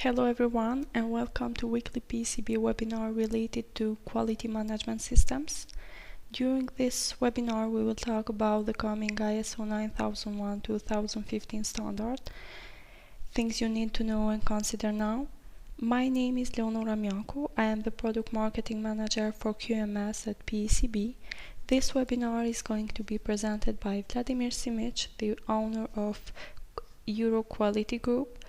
Hello everyone and welcome to weekly PECB webinar related to quality management systems. During this webinar we will talk about the coming ISO 9001-2015 standard, things you need to know and consider now. My name is Leonora Miancu. I am the Product Marketing Manager for QMS at PECB. This webinar is going to be presented by Vladimir SIMIĆ, the owner of Euroquality Group.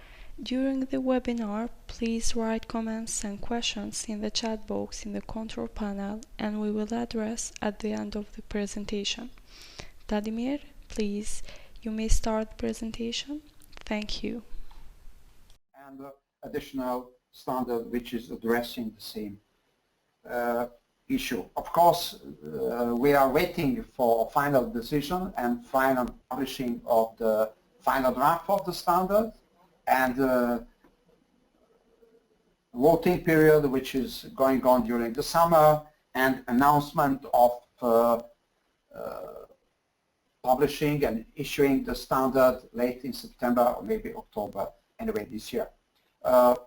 During the webinar, please write comments and questions in the chat box in the control panel, and we will address at the end of the presentation. Vladimir, please, you may start the presentation. Thank you. And additional standard which is addressing the same issue. Of course, we are waiting for a final decision and final publishing of the final draft of the standard, and voting period which is going on during the summer, and announcement of publishing and issuing the standard late in September or maybe October, anyway this year. The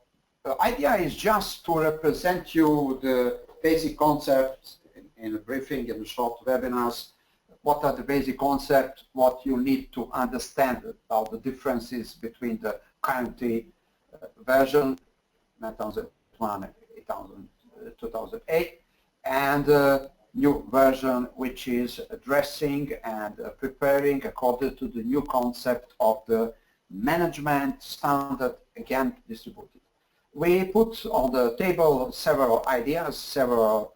idea is just to represent you the basic concepts in a briefing and short webinars. What are the basic concepts, what you need to understand about the differences between the current version 9001 2008 and the new version which is addressing and preparing according to the new concept of the management standard, again distributed. We put on the table several ideas, several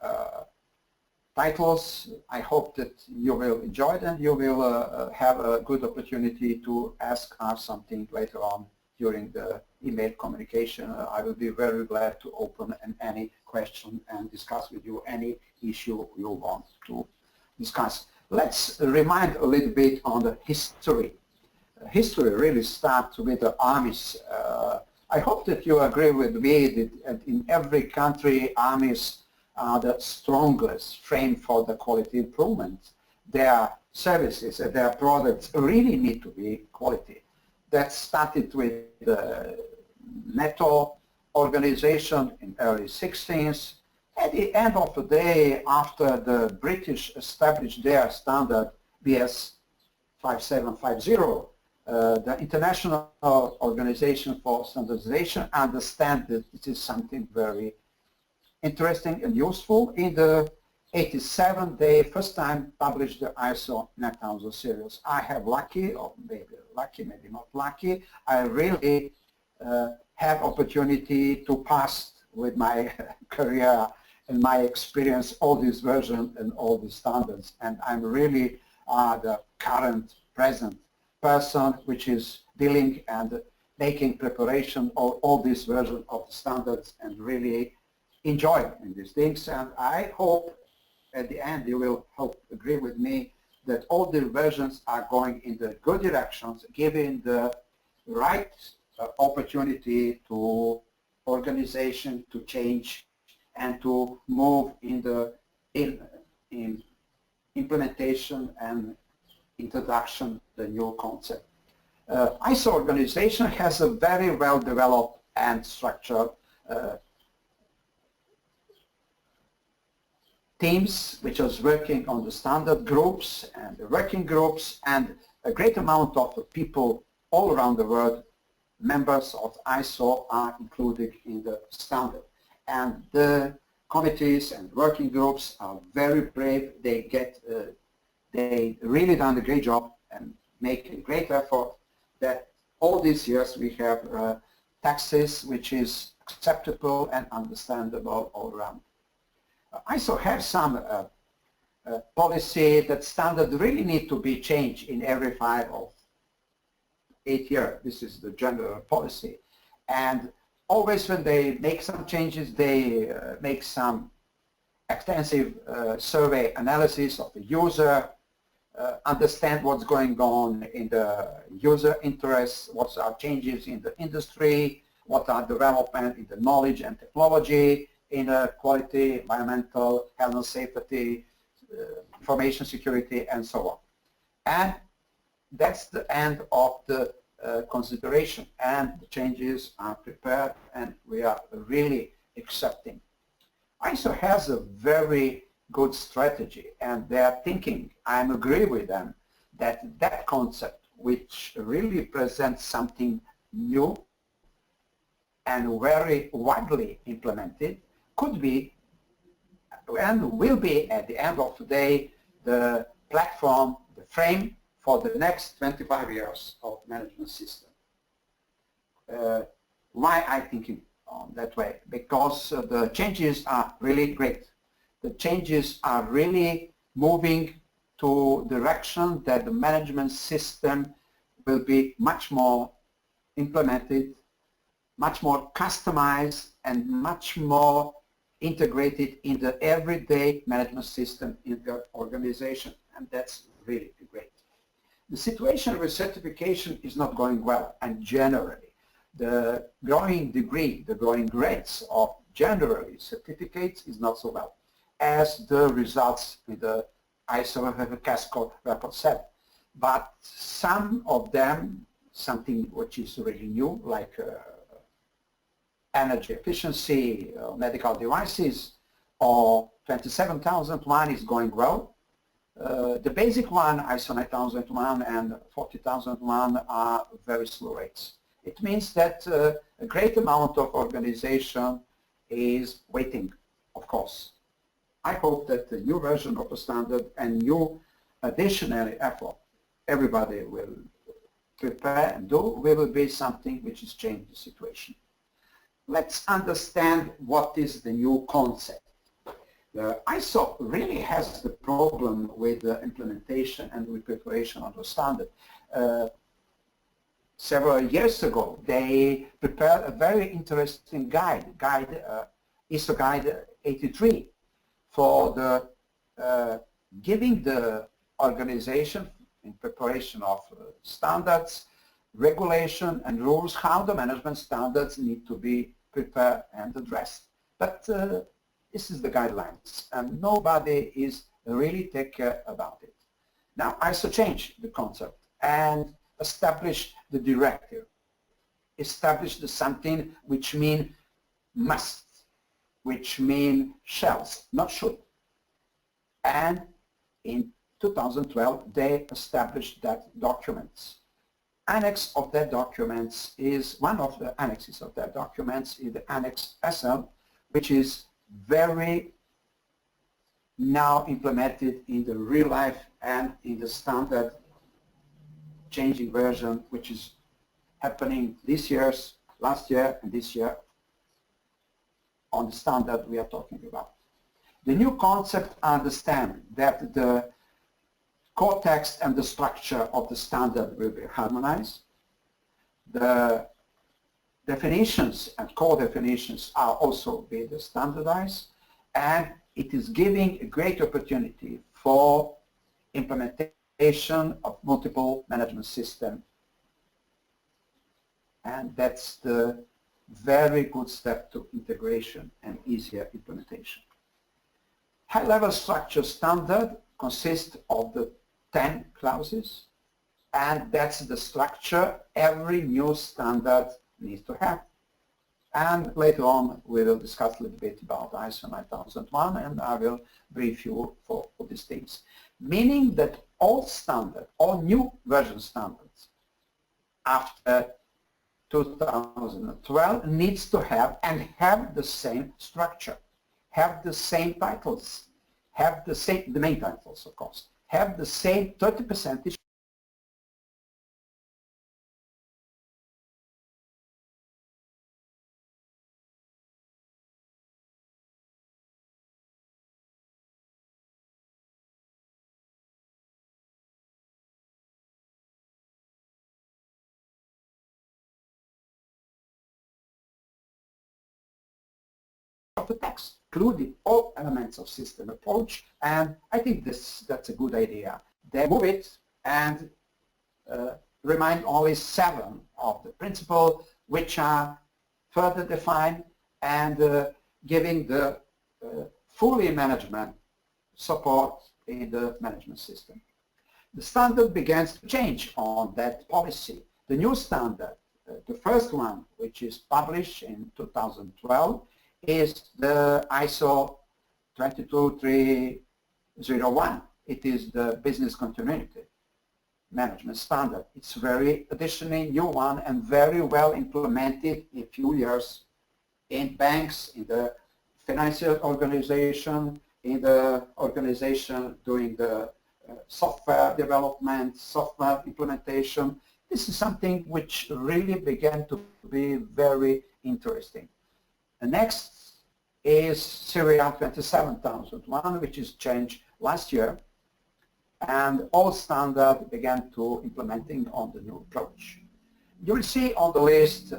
titles. I hope that you will enjoy it and you will have a good opportunity to ask us something later on during the email communication. I will be very glad to open any question and discuss with you any issue you want to discuss. Let's remind a little bit on the history. History really starts with the armies. I hope that you agree with me that in every country armies are the strongest frame for the quality improvement. Their services and their products really need to be quality. That started with the NATO organization in early 16th. At the end of the day, after the British established their standard BS 5750, the International Organization for Standardization understand that it is something very interesting and useful. In the 87, they first time published the ISO 9000 series. I have lucky, or maybe lucky, maybe not lucky, I really have opportunity to pass with my career and my experience all these versions and all these standards, and I'm really the current present person which is dealing and making preparation of all these versions of the standards and really enjoy in these things. And I hope at the end you will agree with me that all the versions are going in the good directions, giving the right opportunity to organization to change and to move in the implementation and introduction the new concept. ISO organization has a very well developed and structured teams which is working on the standard groups and the working groups, and a great amount of people all around the world, members of ISO, are included in the standard. And the committees and working groups are very brave. They really done a great job and make a great effort that all these years we have taxes which is acceptable and understandable all around. ISO has some policy that standard really need to be changed in every 5 or 8 years. This is the general policy. And always when they make some changes, they make some extensive survey analysis of the user, understand what's going on in the user interests, what are changes in the industry, what are development in the knowledge and technology, in quality, environmental, health and safety, information security, and so on. And that's the end of the consideration, and the changes are prepared and we are really accepting. ISO has a very good strategy, and they are thinking, I agree with them, that that concept, which really presents something new and very widely implemented, could be and will be at the end of the day the platform, the frame for the next 25 years of management system. Why I think that way? Because the changes are really great. The changes are really moving to direction that the management system will be much more implemented, much more customized, and much more integrated in the everyday management system in the organization, and that's really great. The situation with certification is not going well, and generally the growing degree, the growing rates of generally certificates is not so well, as the results with the ISO CASCO Report said. But some of them, something which is really new, like energy efficiency, medical devices, or 27001 is going well. The basic one, ISO 9001 and 40001, are very slow rates. It means that a great amount of organization is waiting, of course. I hope that the new version of the standard and new additional effort everybody will prepare and do will be something which is changing the situation. Let's understand what is the new concept. The ISO really has the problem with the implementation and with preparation of the standard. Several years ago, they prepared a very interesting guide, ISO Guide 83, for the giving the organization in preparation of standards, regulation and rules, how the management standards need to be prepared and addressed. But this is the guidelines, and nobody is really take care about it. Now ISO changed the concept and established the directive, established something which mean must, which mean shalls, not should. And in 2012 they established that documents. Annex of that documents is, one of the annexes of that documents is the Annex SL, which is very now implemented in the real life and in the standard changing version, which is happening this year, last year and this year on the standard we are talking about. The new concept understands that the core text and the structure of the standard will be harmonized. The definitions and core definitions are also being standardized, and it is giving a great opportunity for implementation of multiple management systems, and that's the very good step to integration and easier implementation. High-level structure standard consists of the 10 clauses, and that's the structure every new standard needs to have. And later on we will discuss a little bit about ISO 9001, and I will brief you for these things. Meaning that all standard, all new version standards after 2012 needs to have and have the same structure, have the same titles, have the same, the main titles of course, have the same 30% of the text, including all elements of system approach, and I think that's a good idea. They move it and remind only 7 of the principles which are further defined and giving the fully management support in the management system. The standard begins to change on that policy. The new standard, the first one, which is published in 2012, is the ISO 22301. It is the business continuity management standard. It's very additionally new one and very well implemented in a few years in banks, in the financial organization, in the organization doing the software development, software implementation. This is something which really began to be very interesting. The next is Syria 27001, which is changed last year, and all standards began to implementing on the new approach. You will see on the list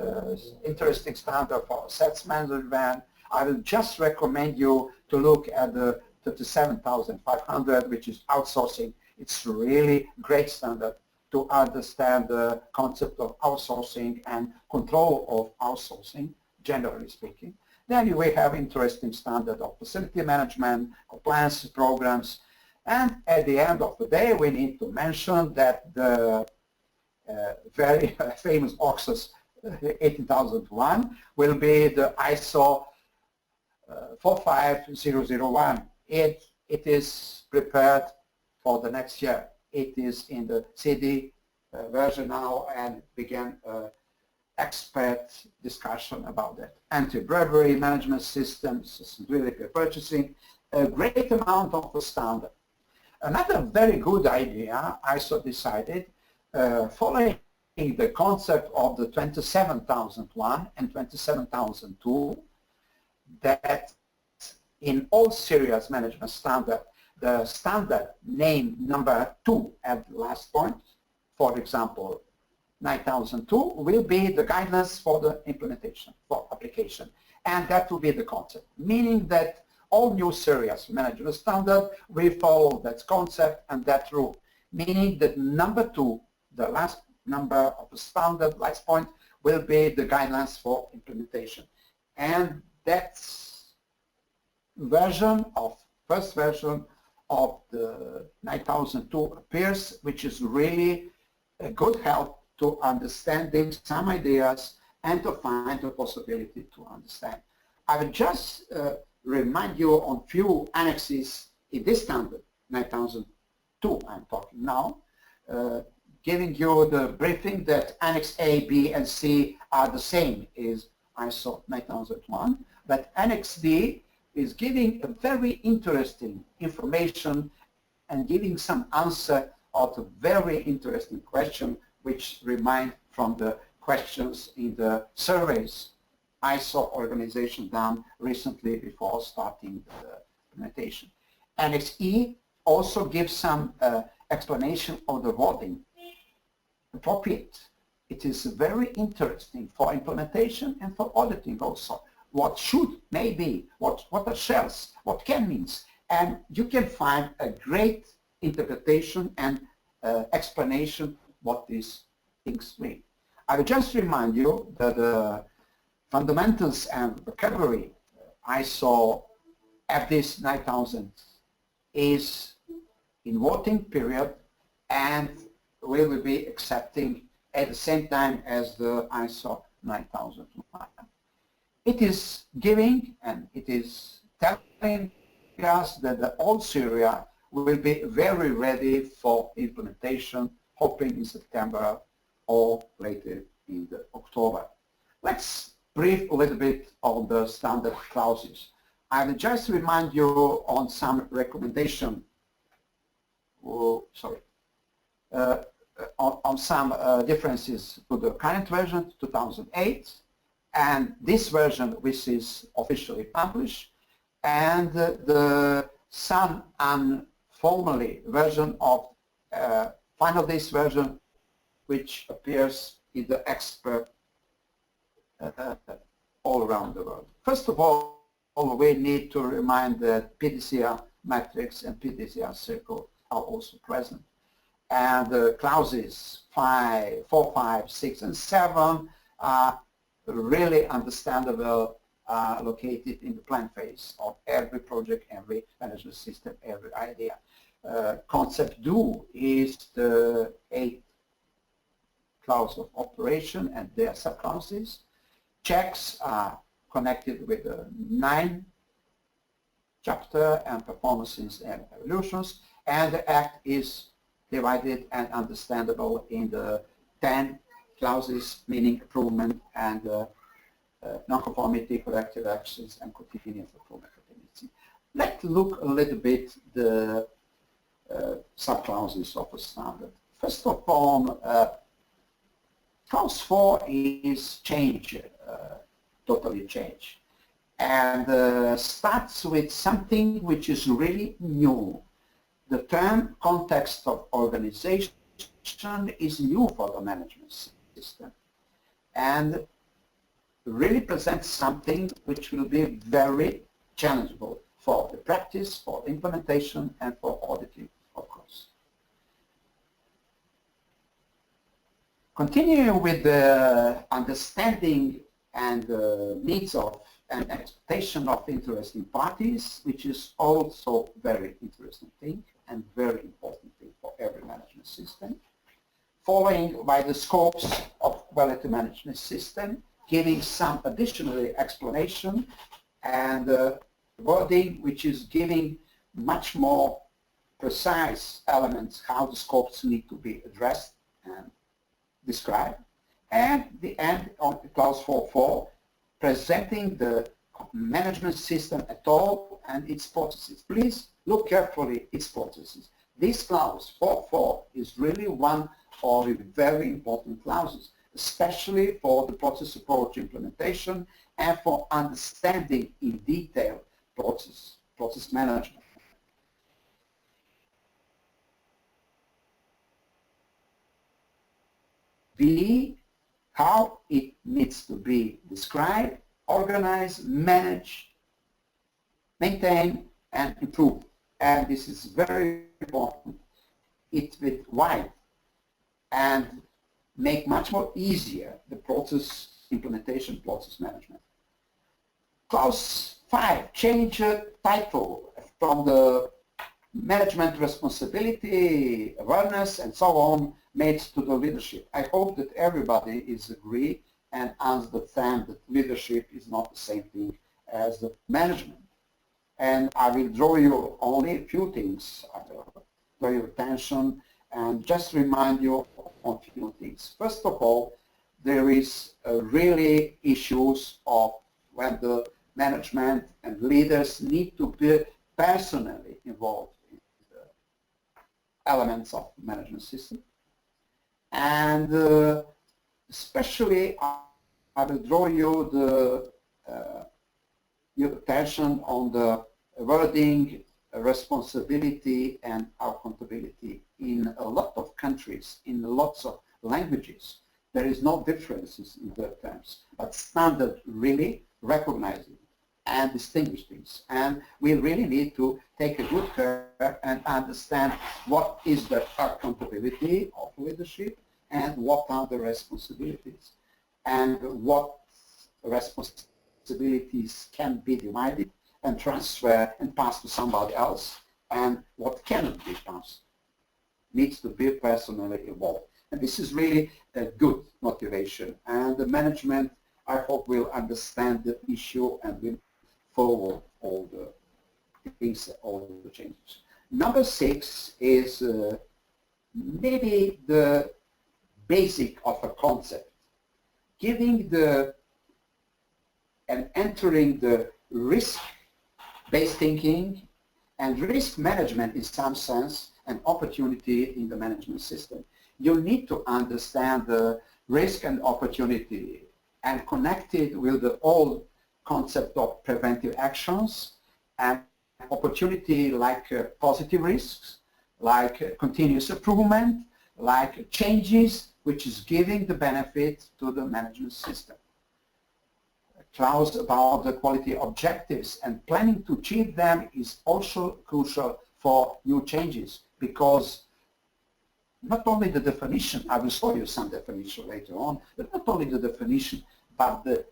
interesting standard for assets management. I will just recommend you to look at the 37500, which is outsourcing. It's really great standard to understand the concept of outsourcing and control of outsourcing, generally speaking. Then we have interesting standard of facility management, compliance programs, and at the end of the day, we need to mention that the very famous ANNEXES 18001 will be the ISO 45001. It is prepared for the next year. It is in the CD version now and began expert discussion about that. Anti-bribery management systems, really purchasing, a great amount of the standard. Another very good idea, ISO decided, following the concept of the 27001 and 27002, that in all serious management standard, the standard name number 2 at the last point, for example, 9002, will be the guidelines for the implementation, for application. And that will be the concept, meaning that all new serious management standard will follow that concept and that rule, meaning that number 2, the last number of the standard, last point, will be the guidelines for implementation. And that's first version of the 9002 appears, which is really a good help to understanding some ideas and to find the possibility to understand. I will just remind you on few annexes in this standard, 9002 I'm talking now, giving you the briefing that Annex A, B, and C are the same as ISO 9001, but Annex D is giving a very interesting information and giving some answer of a very interesting question which remind from the questions in the surveys ISO organization done recently before starting the implementation. Annex E also gives some explanation of the wording appropriate. It is very interesting for implementation and for auditing also. What should, maybe, what are shells, what can means, and you can find a great interpretation and explanation what these things mean. I will just remind you that the fundamentals and vocabulary ISO FDIS 9000 is in voting period and we will be accepting at the same time as the ISO 9001. It is giving and it is telling us that the old Syria will be very ready for implementation, hoping in September or later in October. Let's brief a little bit on the standard clauses. I will just remind you on some recommendation, on some differences to the current version, 2008, and this version which is officially published, and the some informally version of final days version which appears in the expert all around the world. First of all, we need to remind that PDCA matrix and PDCA circle are also present. And the clauses 4, 5, 6, and 7 are really understandable, located in the plan phase of every project, every management system, every idea. Concept do is the 8th clause of operation and their subclauses. Checks are connected with the 9 chapter and performances and evolutions, and the act is divided and understandable in the 10 clauses, meaning improvement and non-conformity, corrective actions, and continuous improvement. Let's look a little bit the subclauses of a standard. First of all, clause 4 is change, totally change, and starts with something which is really new. The term context of organization is new for the management system and really presents something which will be very challengeable for the practice, for implementation, and for auditing, of course. Continuing with the understanding and needs of and expectation of interesting parties, which is also very interesting thing and very important thing for every management system. Following by the scopes of quality management system, giving some additional explanation and wording which is giving much more precise elements how the scopes need to be addressed and described. And the end of clause 4.4 presenting the management system at all and its processes. Please look carefully its processes. This clause 4.4 is really one of the very important clauses, especially for the process approach implementation and for understanding in detail process management. B, how it needs to be described, organized, managed, maintain, and improve. And this is very important. It will wide and make much more easier the process implementation, process management. Clause 5, change title from the management responsibility, awareness, and so on, made to the leadership. I hope that everybody is agree and understand that leadership is not the same thing as the management. And I will draw you only a few things, draw your attention and just remind you on a few things. First of all, there is really issues of when the management and leaders need to be personally involved in the elements of the management system. And especially I will draw you your attention on the wording, responsibility and accountability. In a lot of countries, in lots of languages, there is no differences in the terms, but standard really recognizes and distinguish things. And we really need to take a good care and understand what is the accountability of leadership and what are the responsibilities and what responsibilities can be divided and transferred and passed to somebody else and what cannot be passed needs to be personally involved. And this is really a good motivation, and the management, I hope, will understand the issue and will forward all the things, all the changes. Number 6 is maybe the basic of a concept, giving the and entering the risk-based thinking and risk management in some sense an opportunity in the management system. You need to understand the risk and opportunity and connect it with the old concept of preventive actions and opportunity like positive risks, like continuous improvement, like changes, which is giving the benefit to the management system. A clause about the quality objectives and planning to achieve them is also crucial for new changes, because not only the definition, I will show you some definition later on, but not only the definition, but the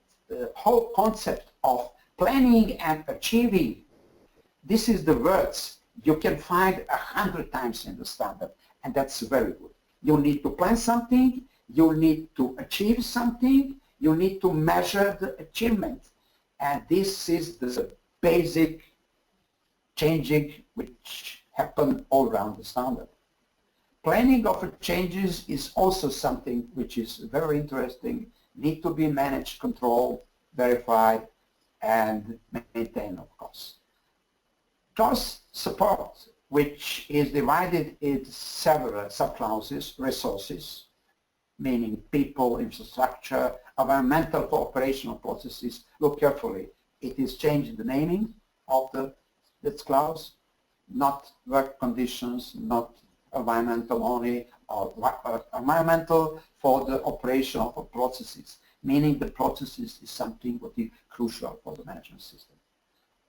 whole concept of planning and achieving. This is the words you can find 100 times in the standard, and that's very good. You need to plan something, you need to achieve something, you need to measure the achievement. And this is the basic changing which happen all around the standard. Planning of changes is also something which is very interesting, need to be managed, controlled, verified, and maintained, of course. Clause support, which is divided into several subclauses, resources, meaning people, infrastructure, environmental for operational processes. Look carefully, it is changing the naming of this clause, not work conditions, not environmental only, or environmental for the operation of processes, meaning the processes is something what is crucial for the management system.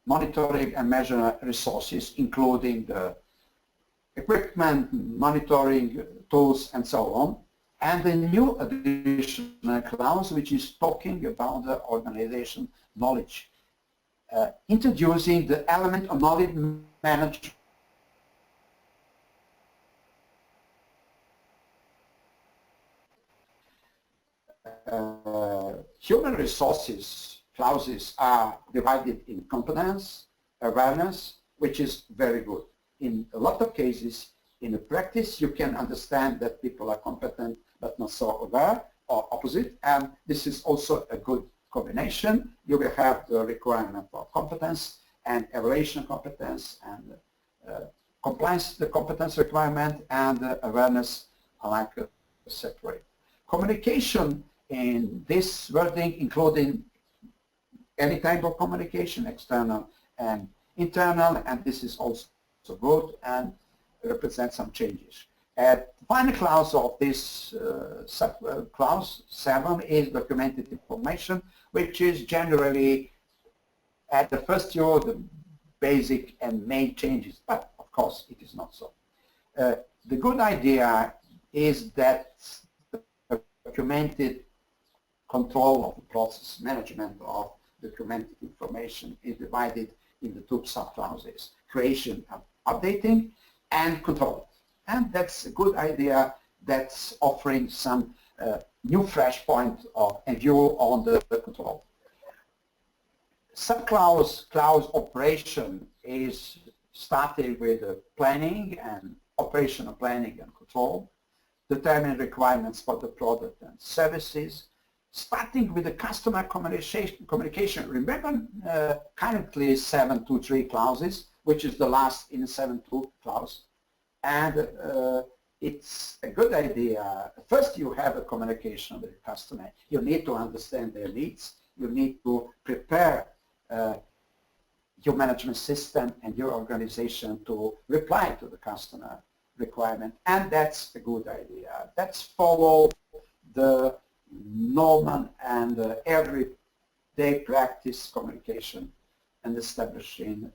Monitoring and measure resources, including the equipment, monitoring tools, and so on. And the new additional clause, which is talking about the organization knowledge, introducing the element of knowledge management. Human resources clauses are divided in competence, awareness, which is very good. In a lot of cases, in the practice, you can understand that people are competent but not so aware, or opposite, and this is also a good combination. You will have the requirement for competence and evaluation competence and compliance to the competence requirement, and awareness are like separate. Communication in this wording, including any type of communication, external and internal, and this is also good and represents some changes. The final clause of this clause 7 is documented information, which is generally at the first year the basic and main changes, but of course it is not so. The good idea is that the documented control of the process management of documented information is divided into two subclauses: creation and updating, and control. And that's a good idea that's offering some new fresh point of view on the control. Subclause clause operation is starting with planning and operational planning and control, determine requirements for the product and services, starting with the customer communication. Remember currently 723 clauses, which is the last in 7.2 clause. And it's a good idea. First you have a communication with the customer. You need to understand their needs. You need to prepare your management system and your organization to reply to the customer requirement. And that's a good idea. That's follow the normal and everyday practice communication and establishing,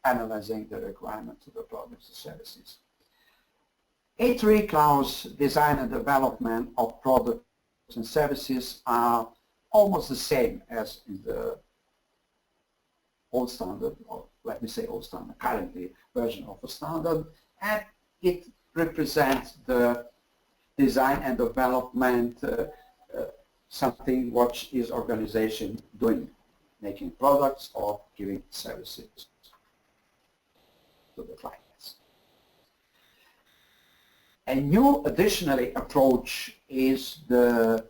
analyzing the requirements of the products and services. A3 clause, design and development of products and services, are almost the same as in the old standard, or let me say old standard, currently version of the standard, and it represents the design and development, something what is organization doing, making products or giving services to the clients. A new additionally approach is the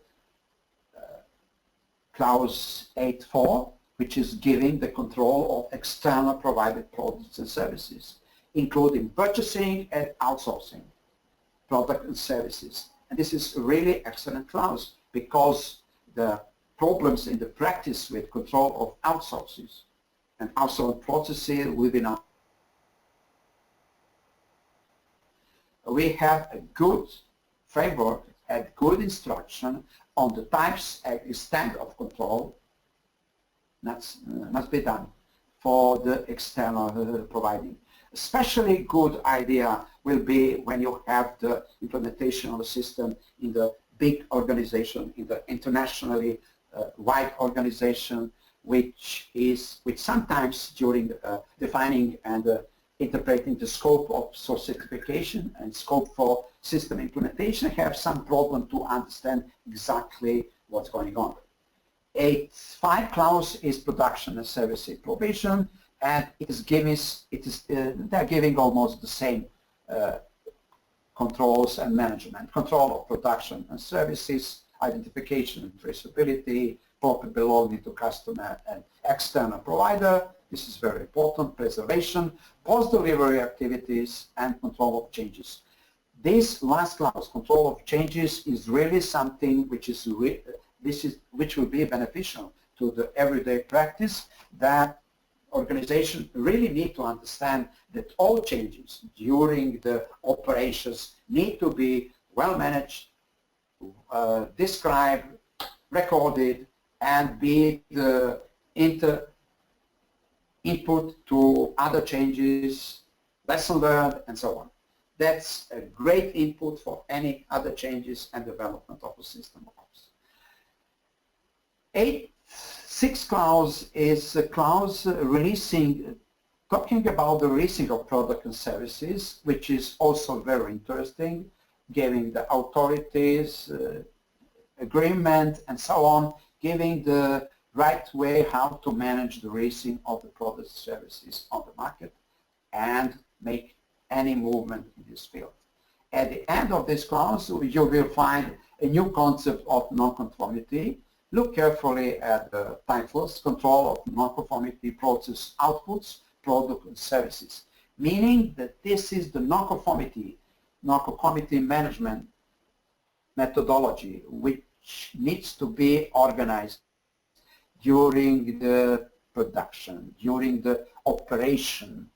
clause 8.4, which is giving the control of external provided products and services, including purchasing and outsourcing product and services. And this is a really excellent clause because the problems in the practice with control of outsources and outsourced processes within our we have a good framework and good instruction on the types and extent of control that must be done for the external providing. Especially good idea will be when you have the implementation of the system in the big organization, in the internationally wide organization, which sometimes during defining and interpreting the scope of source certification and scope for system implementation have some problem to understand exactly what's going on. 8.5 clause is production and services provision, and they're giving almost the same controls and management. Control of production and services, identification and traceability, proper belonging to customer and external provider. This is very important. Preservation, post-delivery activities, and control of changes. This last clause, control of changes, is really something which is which will be beneficial to the everyday practice, that organizations really need to understand that all changes during the operations need to be well managed, described, recorded, and be the input to other changes, lesson learned, and so on. That's a great input for any other changes and development of the system. 8.6 clause is a clause talking about the releasing of products and services, which is also very interesting, giving the authorities agreement and so on, giving the right way how to manage the releasing of the products and services on the market and make any movement in this field. At the end of this clause, you will find a new concept of non-conformity. Look carefully at the titles: control of non-conformity process outputs, product and services, meaning that this is the non-conformity management methodology which needs to be organized during the production, during the operation,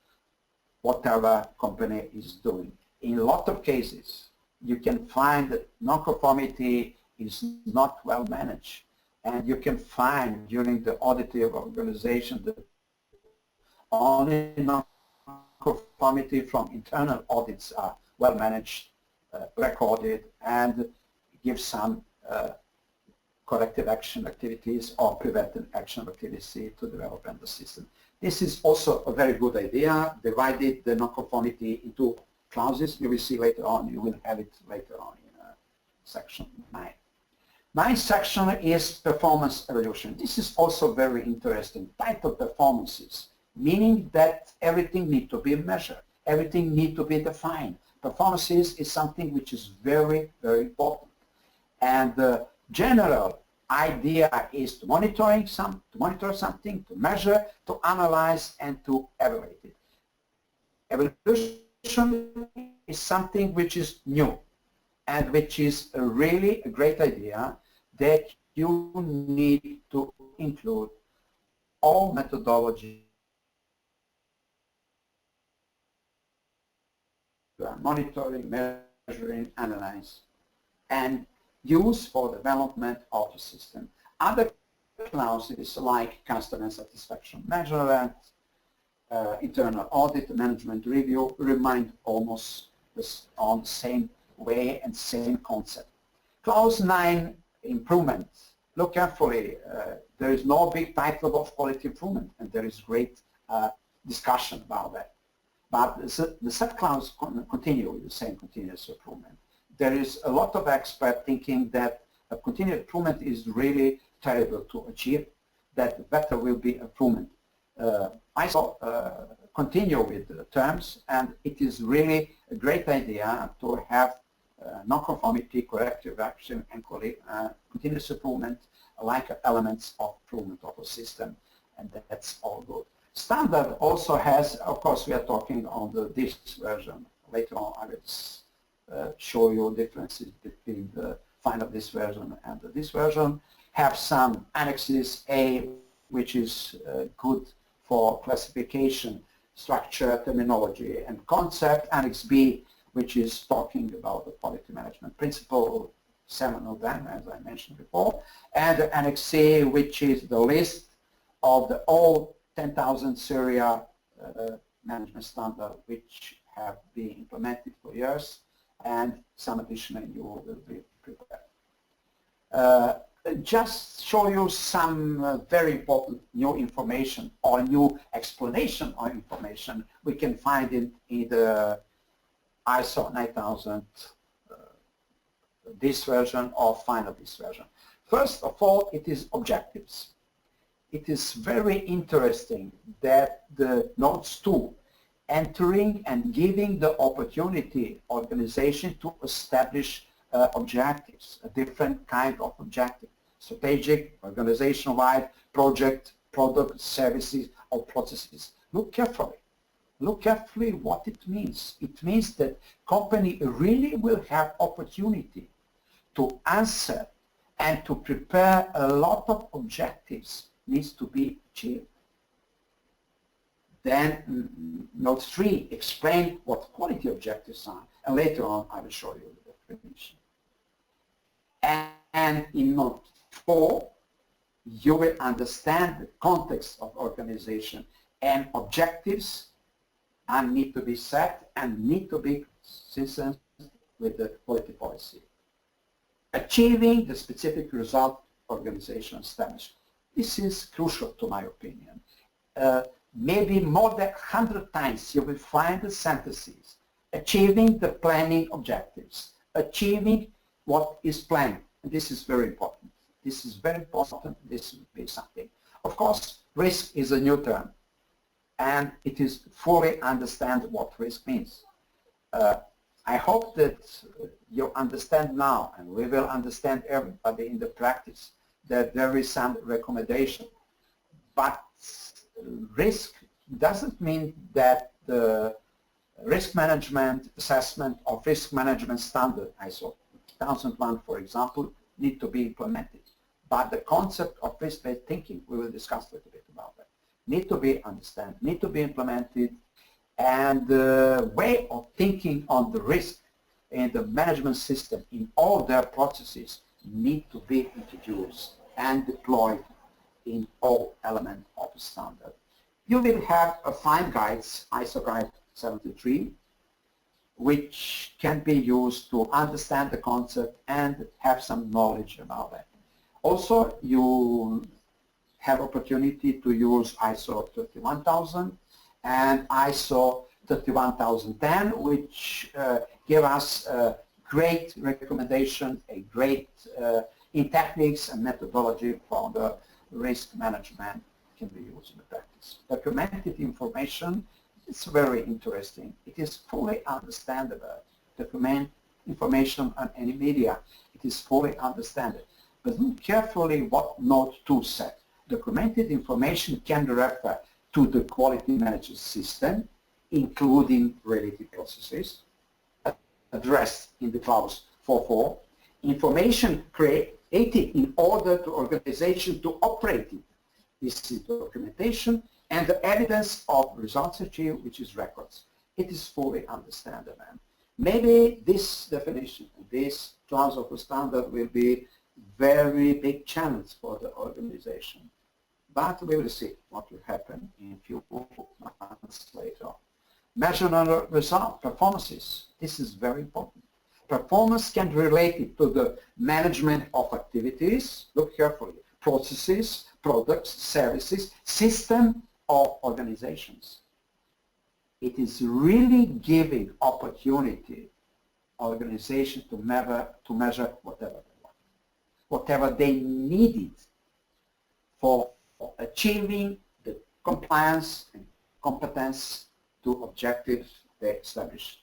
whatever company is doing. In a lot of cases, you can find that non-conformity is not well managed. And you can find during the auditing organization that only non-conformity from internal audits are well managed, recorded, and give some corrective action activities or preventive action activities to develop the system. This is also a very good idea, divided the non-conformity into clauses. You will see later on, you will have it later on in section 9. Ninth section is performance evaluation. This is also very interesting. Type of performances, meaning that everything needs to be measured, everything needs to be defined. Performances is something which is very, very important. And the general idea is to monitor something, to measure, to analyze, and to evaluate it. Evaluation is something which is new and which is really a great idea, that you need to include all methodology, monitoring, measuring, analyze, and use for development of the system. Other clauses like customer satisfaction measurement, internal audit, management review remind almost on the same way and same concept. Clause 9, improvement. Look carefully. There is no big title of quality improvement, and there is great discussion about that. But the sub-clause continue with the same continuous improvement. There is a lot of experts thinking that a continuous improvement is really terrible to achieve, that better will be improvement. I saw continue with the terms, and it is really a great idea to have non-conformity, corrective action, and continuous improvement like elements of improvement of a system, and that's all good. Standard also has, of course, we are talking on this version. Later on, I will show you differences between the final this version and this version. Have some annexes, A, which is good for classification, structure, terminology, and concept. Annex B, which is talking about the quality management principle, 7 of them, as I mentioned before. And Annex C, which is the list of the all 10,000 Syria management standards which have been implemented for years, and some additional new will be prepared. Just show you some very important new information or new explanation of information we can find in the ISO 9000 this version or final this version. First of all, it is objectives. It is very interesting that the notes 2 entering and giving the opportunity organization to establish objectives, a different kind of objective, strategic, organization-wide, project, product, services, or processes. Look carefully. Look carefully what it means. It means that company really will have opportunity to answer and to prepare a lot of objectives needs to be achieved. Then note 3, explain what quality objectives are, and later on I will show you the definition. And in note 4, you will understand the context of organization and objectives and need to be set and need to be consistent with the quality policy. Achieving the specific result organization established. This is crucial to my opinion. Maybe more than 100 times you will find the sentences. Achieving the planning objectives. Achieving what is planned. And this is very important. This is very important. This will be something. Of course, risk is a new term. And it is fully understand what risk means. I hope that you understand now, and we will understand everybody in the practice, that there is some recommendation. But risk doesn't mean that the risk management assessment of risk management standard, ISO 2001, for example, need to be implemented. But the concept of risk-based thinking, we will discuss a little bit about that, need to be understood, need to be implemented, and the way of thinking on the risk in the management system in all their processes need to be introduced and deployed in all elements of the standard. You will have 5 guides, ISO Guide 73, which can be used to understand the concept and have some knowledge about it. Also, you have opportunity to use ISO 31000 and ISO 31010, which give us a great recommendation, a great in techniques and methodology for the risk management can be used in the practice. Documented information is very interesting. It is fully understandable. Document information on any media. It is fully understandable. But look carefully what note 2 said. Documented information can refer to the quality management system, including related processes, addressed in the clause 4.4. Information created in order to organization to operate it. This is documentation and the evidence of results achieved, which is records. It is fully understandable. Maybe this definition, this clause of the standard will be very big challenge for the organization. But we will see what will happen in a few months later. Measurable result, performances. This is very important. Performance can be related to the management of activities, look carefully, processes, products, services, system, or organizations. It is really giving opportunity organization to measure whatever they want, whatever they needed for achieving the compliance and competence to objectives they established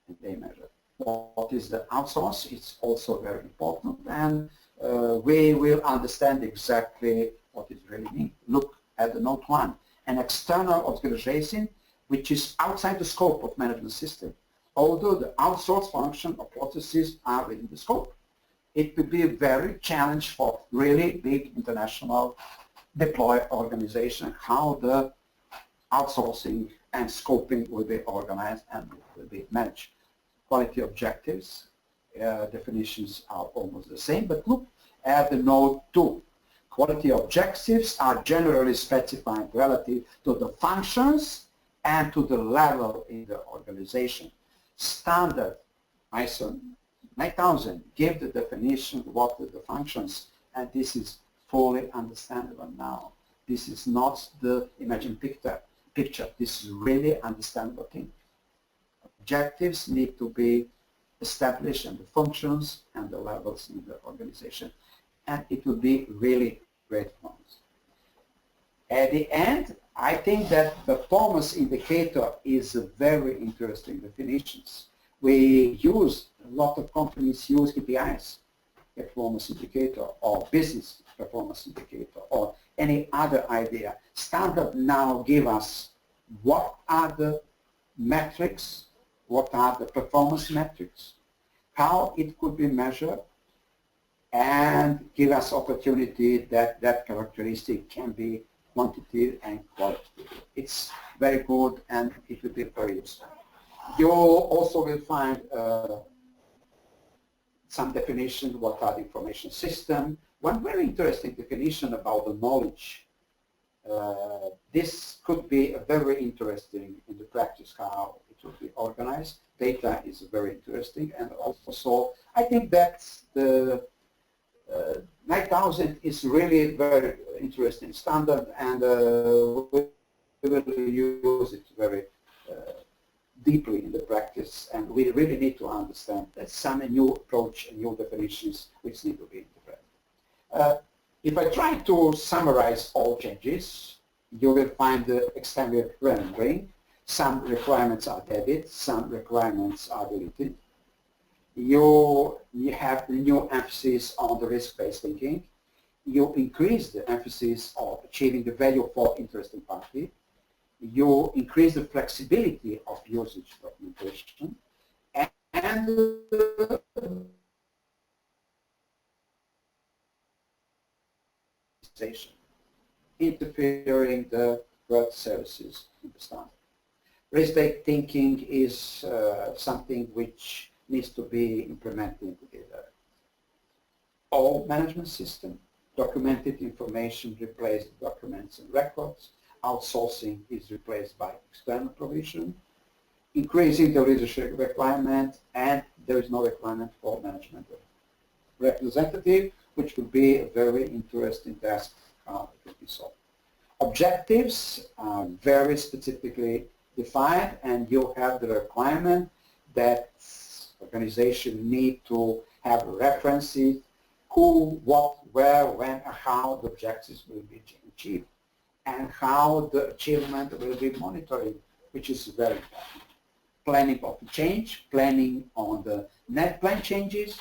and they measure. What is the outsource? It's also very important, and we will understand exactly what it really means. Look at the note 1, an external organization which is outside the scope of management system, although the outsource function or processes are within the scope. It will be a very challenge for really big international deployed organization how the outsourcing and scoping will be organized and will be managed. Quality objectives, definitions are almost the same, but look at the note 2. Quality objectives are generally specified relative to the functions and to the level in the organization. Standard ISO 9000 give the definition of what are the functions, and this is fully understandable now. This is not the imagined picture. This is really understandable thing. Objectives need to be establish and the functions and the levels in the organization. And it will be really great fun. At the end, I think that performance indicator is a very interesting definition. We use, a lot of companies use KPIs, performance indicator, or business performance indicator, or any other idea. Standard now give us what are the metrics, what are the performance metrics, how it could be measured, and give us opportunity that that characteristic can be quantitative and qualitative. It's very good and it will be very useful. You also will find some definition, what are the information system. One very interesting definition about the knowledge. This could be very interesting in the practice, how it will be organized. Data is very interesting, and also I think that the 9000 is really very interesting standard, and we will use it very deeply in the practice, and we really need to understand that some new approach and new definitions which need to be integrated. If I try to summarize all changes, you will find the extended rendering. Some requirements are added, some requirements are deleted. You have the new emphasis on the risk-based thinking. You increase the emphasis of achieving the value for interested party. You increase the flexibility of usage documentation, and interfering the growth services in the standard. Risk-based thinking is something which needs to be implemented into the all management system. Documented information replaced documents and records. Outsourcing is replaced by external provision. Increasing the leadership requirement, and there is no requirement for management representative, which would be a very interesting task how it could be solved. Objectives are very specifically defined, and you have the requirement that organization need to have references, who, what, where, when, and how the objectives will be achieved, and how the achievement will be monitored, which is very important. Planning of change, planning on the net plan changes,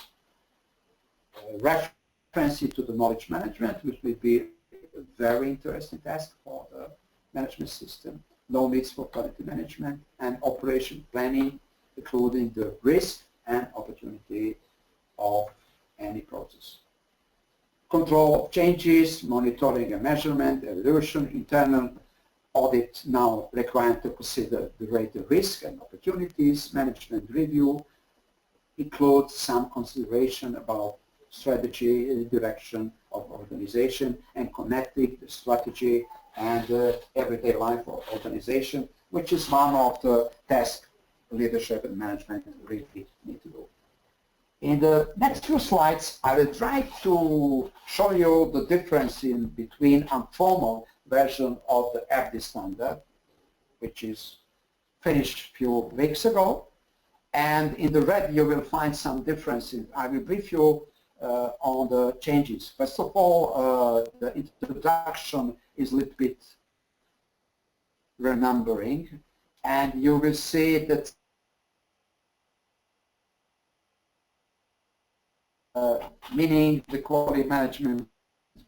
references to the knowledge management, which will be a very interesting task for the management system, knowledge for quality management, and operation planning, including the risk and opportunity of any process. Control of changes, monitoring and measurement, evaluation, internal audit now required to consider the greater risk and opportunities. Management review includes some consideration about strategy, direction of organization, and connecting the strategy and everyday life of organization, which is one of the tasks leadership and management really need to do. In the next few slides, I will try to show you the difference in between informal version of the FDIS standard, which is finished a few weeks ago, and in the red you will find some differences. I will brief you on the changes. First of all, the introduction is a little bit renumbering, and you will see that meaning the quality management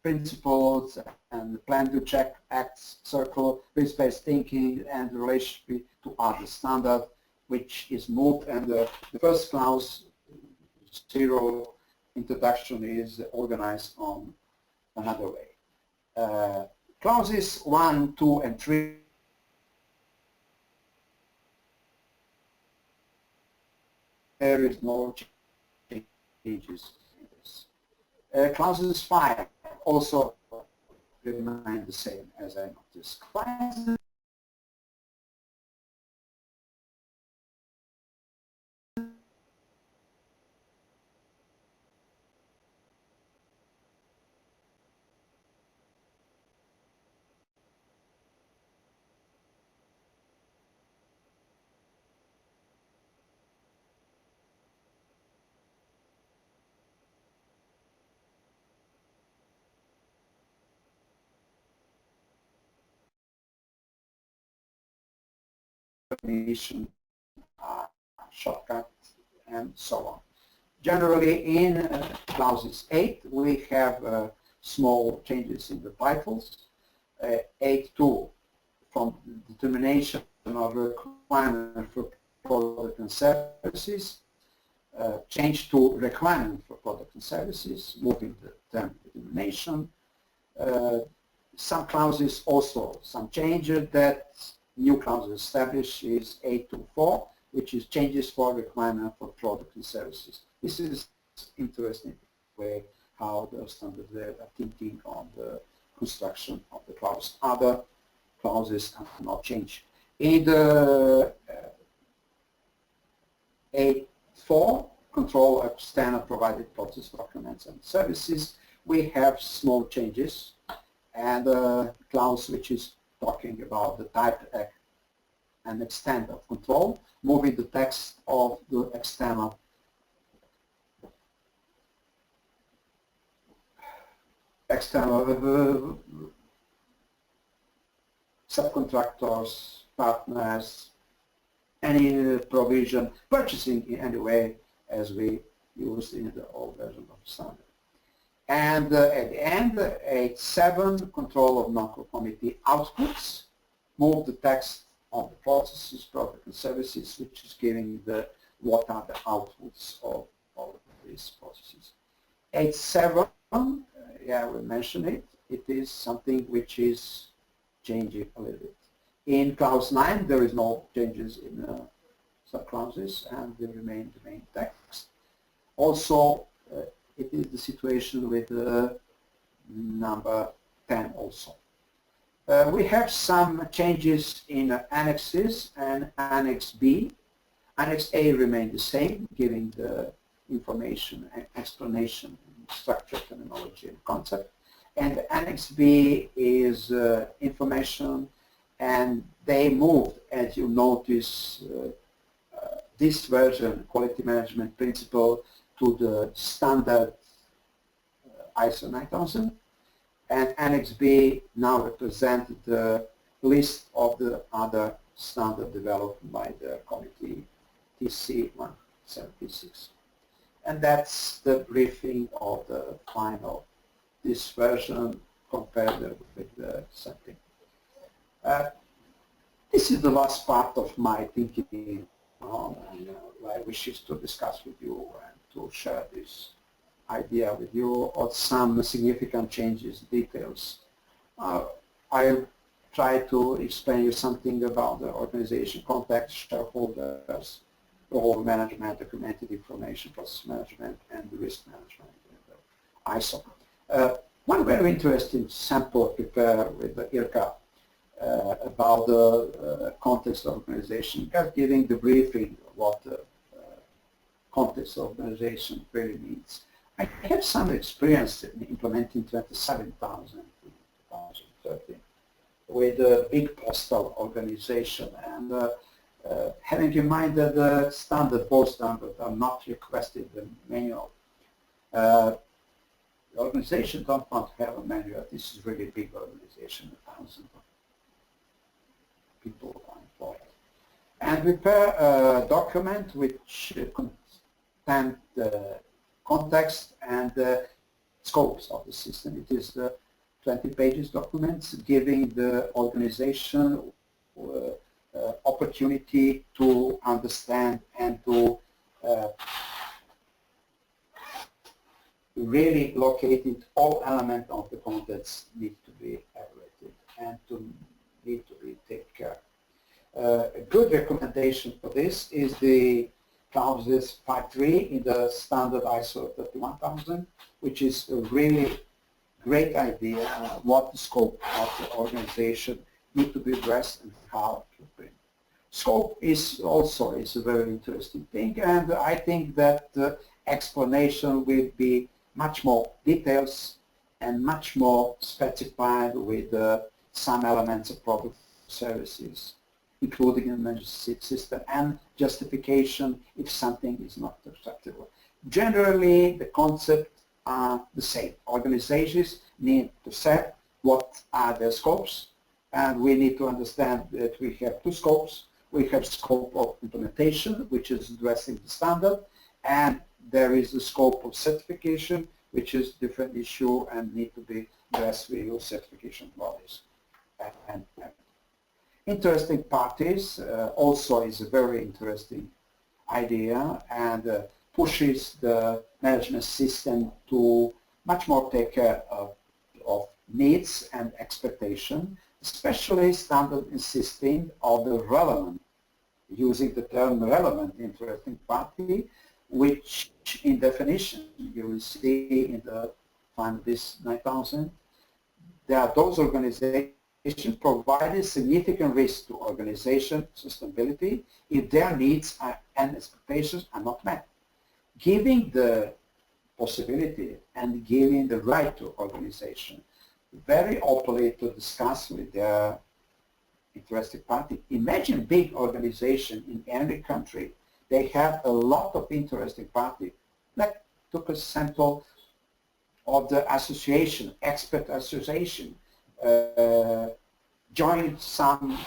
principles and the plan to check, acts, circle, risk-based thinking, and the relationship to other standard, which is moved, and the first clause, 0 introduction, is organized on another way. Clauses 1, 2, and 3 there is no changes in this. Clauses 5 also remain the same as I noticed. definition, shortcut, and so on. Generally, in clauses 8, we have small changes in the titles. 8.2, from determination of requirement for product and services, change to requirement for product and services, moving the term determination. Some clauses also, some changes that new clauses establish is 8.2.4, which is changes for requirement for product and services. This is interesting way how the standards are thinking on the construction of the clause. Other clauses have not changed. In the 8.4, control external provided process documents and services, we have small changes, and a clause which is talking about the type and extent of control, moving the text of the external subcontractors, partners, any provision, purchasing in any way as we used in the old version of standard. And at the end, 8.7, control of non-conformity outputs, move the text of the processes, product and services, which is giving the what are the outputs of all of these processes. 8.7, yeah, we mentioned it. It is something which is changing a little bit. In clause 9, there is no changes in sub-clauses, and they remain the main text. Also, it is the situation with number 10 also. We have some changes in annexes and Annex B. Annex A remained the same, giving the information and explanation, structure, terminology, and concept. And Annex B is information, and they moved, as you notice, this version, quality management principle, to the standard ISO 9000. And Annex B now represents the list of the other standards developed by the committee TC 176. And that's the briefing of the final, this version compared with the setting. This is the last part of my thinking on my wishes to discuss with you and to share this idea with you of some significant changes, details. I'll try to explain you something about the organization context, shareholders, role management, documented information, process management, and the risk management in the ISO. One very interesting sample prepared with the IRCA about the context of organization, just giving the briefing of what the context of organization really means. I have some experience in implementing 27,000 in 2013 with a big postal organization, and having in mind that the standard post standards are not requested in the manual. The organization don't want to have a manual. This is really big organization, 1,000 people are employed. And prepare a document which contains the context and the scopes of the system. It is the 20 pages documents giving the organization opportunity to understand and to really locate it. All elements of the contents need to be evaluated and need to be taken care. A good recommendation for this is the clauses 5.3 in the standard ISO 31000, which is a really great idea what the scope of the organization need to be addressed and how to bring. Scope is also a very interesting thing, and I think that the explanation will be much more details and much more specified with some elements of product services, including an emergency system and justification if something is not acceptable. Generally, the concepts are the same. Organizations need to set what are their scopes, and we need to understand that we have two scopes. we have scope of implementation, which is addressing the standard, and there is the scope of certification, which is different issue and need to be addressed with your certification bodies. And interesting parties also is a very interesting idea, and pushes the management system to much more take care of needs and expectation, especially standard insisting of the relevant, using the term relevant interesting party, which in definition you will see in the this 9000. There are those organizations providing significant risk to organization sustainability if their needs and expectations are not met. Giving the possibility and giving the right to organization very openly to discuss with their interested party. Imagine big organization in any country. They have a lot of interested party. Like took a sample of the association, expert association, joined some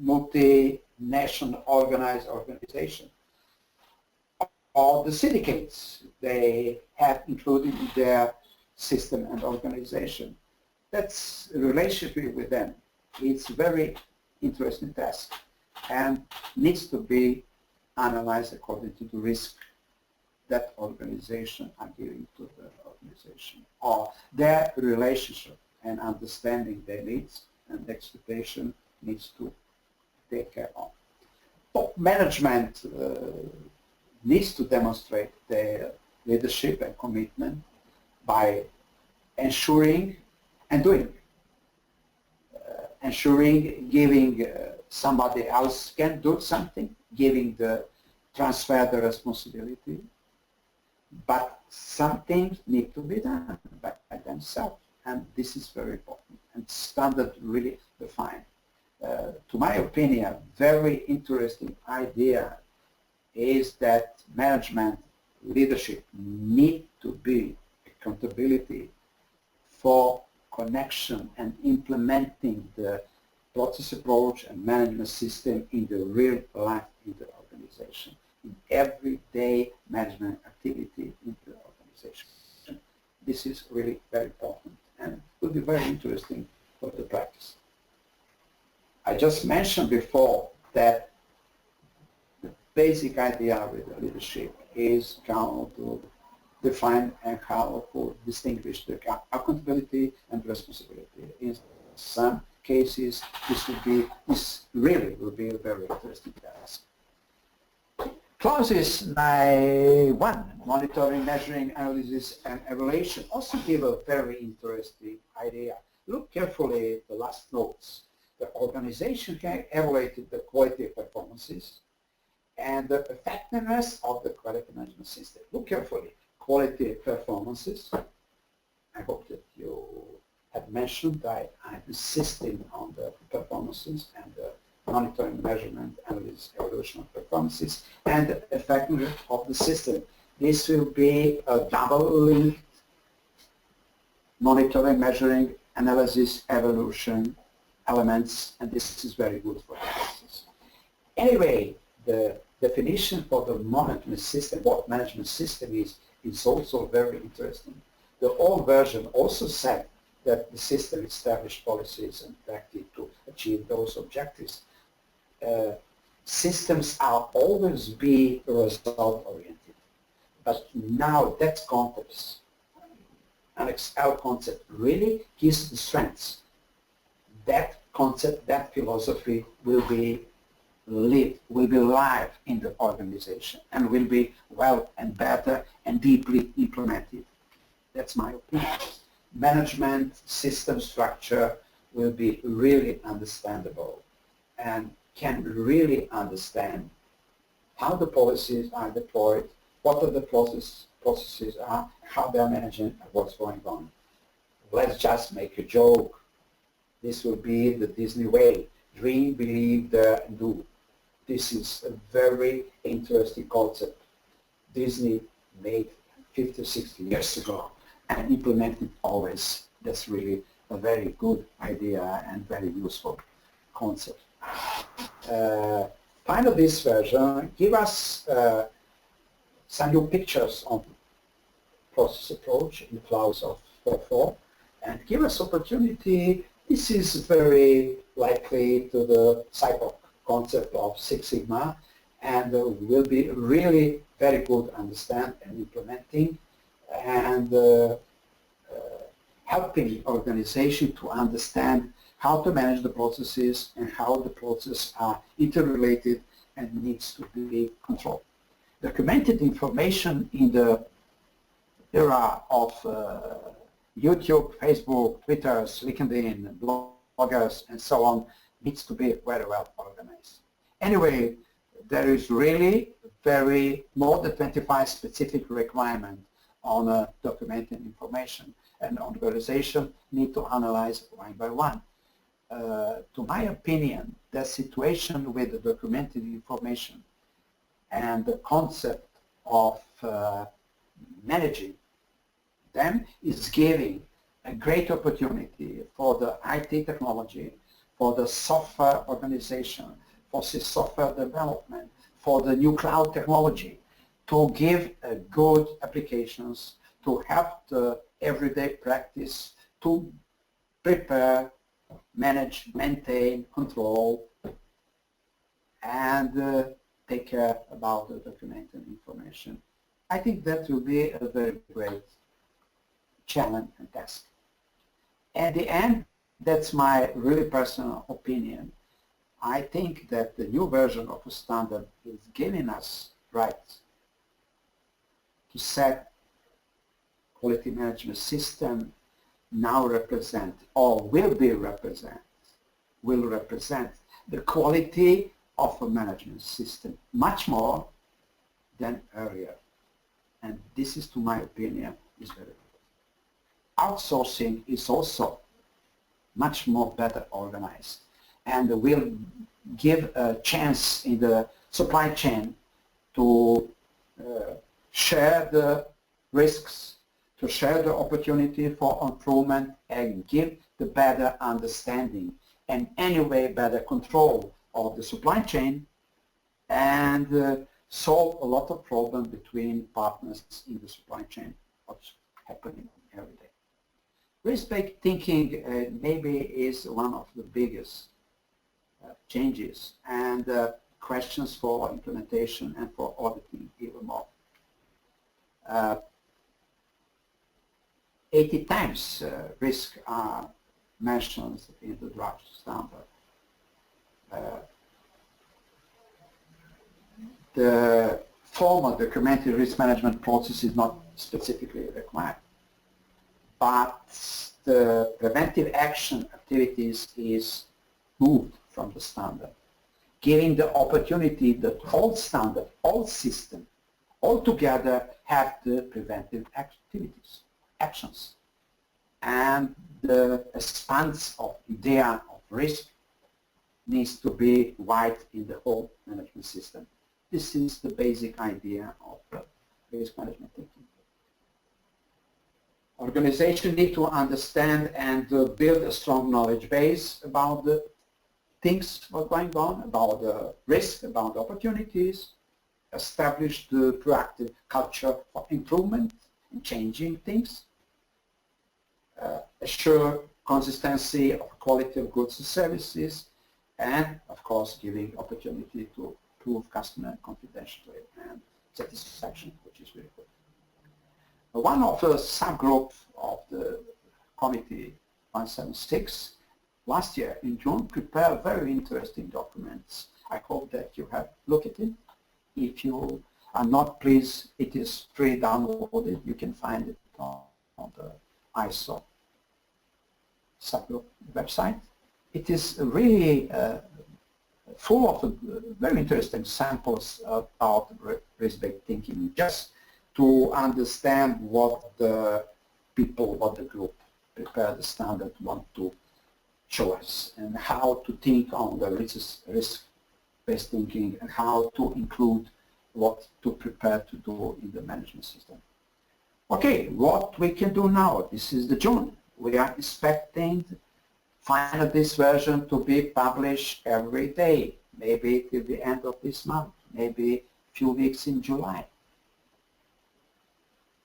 multinational organized organization. Or the syndicates they have included in their system and organization. That's a relationship with them. It's a very interesting task and needs to be analyzed according to the risk that organization are giving to the organization, or their relationship and understanding their needs and expectation needs to take care of. Top management needs to demonstrate their leadership and commitment by ensuring and doing. Ensuring, giving somebody else can do something, giving the transfer the responsibility, but some things need to be done by themselves, and this is very important, and standard really defined. To my opinion, very interesting idea is that management leadership need to be accountability for connection and implementing the process approach and management system in the real life in the organization, in everyday management activity in the organization. This is really very important and will be very interesting for the practice. I just mentioned before that the basic idea with the leadership is how to define and how to distinguish the accountability and responsibility. In some cases, this really will be a very interesting task. Clauses 1, monitoring, measuring, analysis, and evaluation also give a very interesting idea. Look carefully at the last notes. The organization can evaluate the quality of performances and the effectiveness of the quality management system. Look carefully. Quality performances. I hope that you have mentioned that I'm insisting on the performances and the monitoring, measurement, analysis, evaluation of performances, and the effectiveness of the system. This will be a double-linked monitoring, measuring, analysis, evaluation elements, and this is very good for analysis. Anyway, the definition for the management system, what management system is also very interesting. The old version also said that the system established policies and practice to achieve those objectives. Systems are always be result-oriented, but now that concept, Annex SL concept, really gives the strengths. That concept, that philosophy will be lived, will be live in the organization and will be well and better and deeply implemented. That's my opinion. Management system structure will be really understandable and can really understand how the policies are deployed, what are the processes are, how they're managing, and what's going on. Let's just make a joke. This will be the Disney way. Dream, believe, dare, and do. This is a very interesting concept. Disney made 50, 60 years ago and implemented always. That's really a very good idea and very useful concept. Finally, this version give us some new pictures on process approach in the clause of 4.4 and give us opportunity. This is very likely to the cycle concept of Six Sigma and will be really very good understand and implementing and helping organization to understand how to manage the processes and how the processes are interrelated and needs to be controlled. Documented information in the era of YouTube, Facebook, Twitter, LinkedIn, bloggers, and so on needs to be very well organized. Anyway, there is really very more than 25 specific requirements on documented information, and organization need to analyze one by one. To my opinion, the situation with the documented information and the concept of managing them is giving a great opportunity for the IT technology, for the software organization, for the software development, for the new cloud technology to give good applications, to help the everyday practice, to prepare, manage, maintain, control, and take care about the documented information. I think that will be a very great challenge and task. At the end, that's my really personal opinion. I think that the new version of a standard is giving us rights to set quality management system now represent or will represent the quality of a management system much more than earlier. And this is, to my opinion, is very good. Outsourcing is also much more better organized and will give a chance in the supply chain to share the risks, to share the opportunity for improvement and give the better understanding and anyway better control of the supply chain and solve a lot of problems between partners in the supply chain, what's happening every day. Risk-based thinking maybe is one of the biggest changes and questions for implementation and for auditing even more. 80 times risk are mentioned in the draft standard. The formal documented risk management process is not specifically required, but the preventive action activities is moved from the standard, giving the opportunity that all standard, all system, all together have the preventive activities, actions. And the expanse of idea of risk needs to be wide in the whole management system. This is the basic idea of risk management thinking. Organizations need to understand and build a strong knowledge base about the things that are going on, about the risk, about the opportunities, establish the proactive culture for improvement and changing things, assure consistency of quality of goods and services, and of course giving opportunity to prove customer confidentiality and satisfaction, which is very good. One of the subgroup of the committee 176 last year in June prepared very interesting documents. I hope that you have looked at it. If you are not, please, it is free downloaded. You can find it on the ISO subgroup website. It is really full of very interesting samples about risk-based thinking, just to understand what the people, what the group prepare the standard want to show us, and how to think on the risk-based thinking, and how to include what to prepare to do in the management system. Okay, what we can do now, this is the June. We are expecting finally this version to be published every day, maybe till the end of this month, maybe a few weeks in July.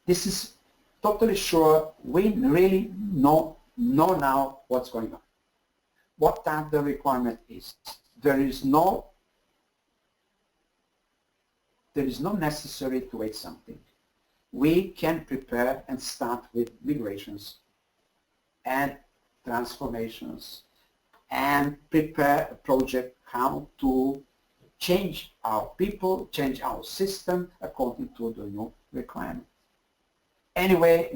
This is totally sure we really know now what's going on. What that the requirement is. There is no necessary to wait something. We can prepare and start with migrations and transformations and prepare a project how to change our people, change our system according to the new requirements. Anyway,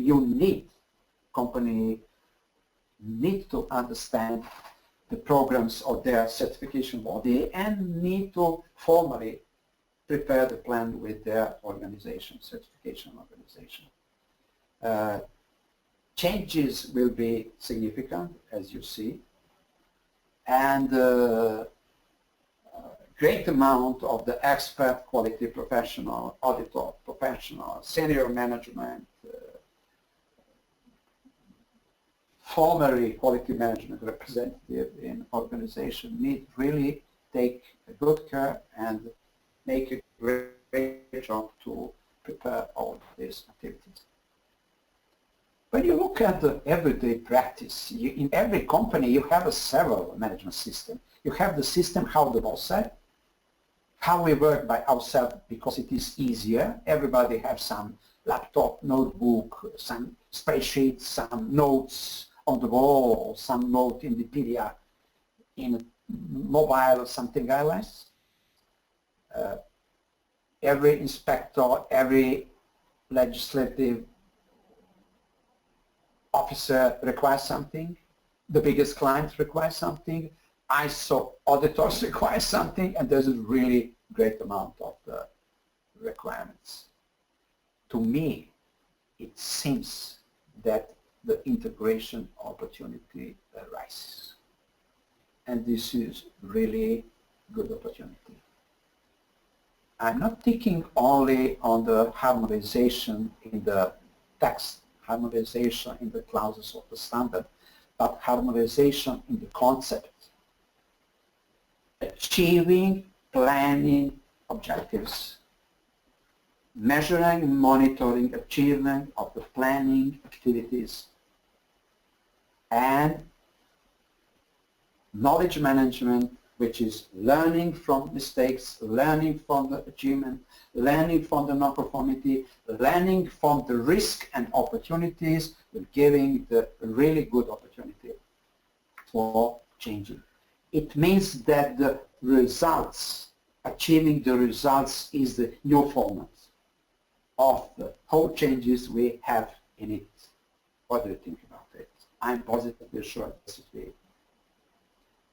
company need to understand the programs of their certification body and need to formally prepare the plan with their organization, certification organization. Changes will be significant, as you see, and great amount of the expert quality professional, auditor professional, senior management, formerly quality management representative in organization need really take a good care and make a great job to prepare all these activities. When you look at the everyday practice, in every company you have a several management system. You have the system how the boss said, how we work by ourselves because it is easier. Everybody has some laptop, notebook, some spreadsheets, some notes on the wall, some note in the PDF, in a mobile or something like this. Every inspector, every legislative officer requires something. The biggest clients require something. ISO auditors require something, and there's a really great amount of the requirements. To me, it seems that the integration opportunity arises. And this is really good opportunity. I'm not thinking only on the harmonization in the text, harmonization in the clauses of the standard, but harmonization in the concept. Achieving planning objectives, measuring, monitoring achievement of the planning activities, and knowledge management, which is learning from mistakes, learning from the achievement, learning from the non-conformity, learning from the risk and opportunities, giving the really good opportunity for changing. It means that the results, achieving the results is the new format of the whole changes we have in it. What do you think about it? I'm positively sure this will be.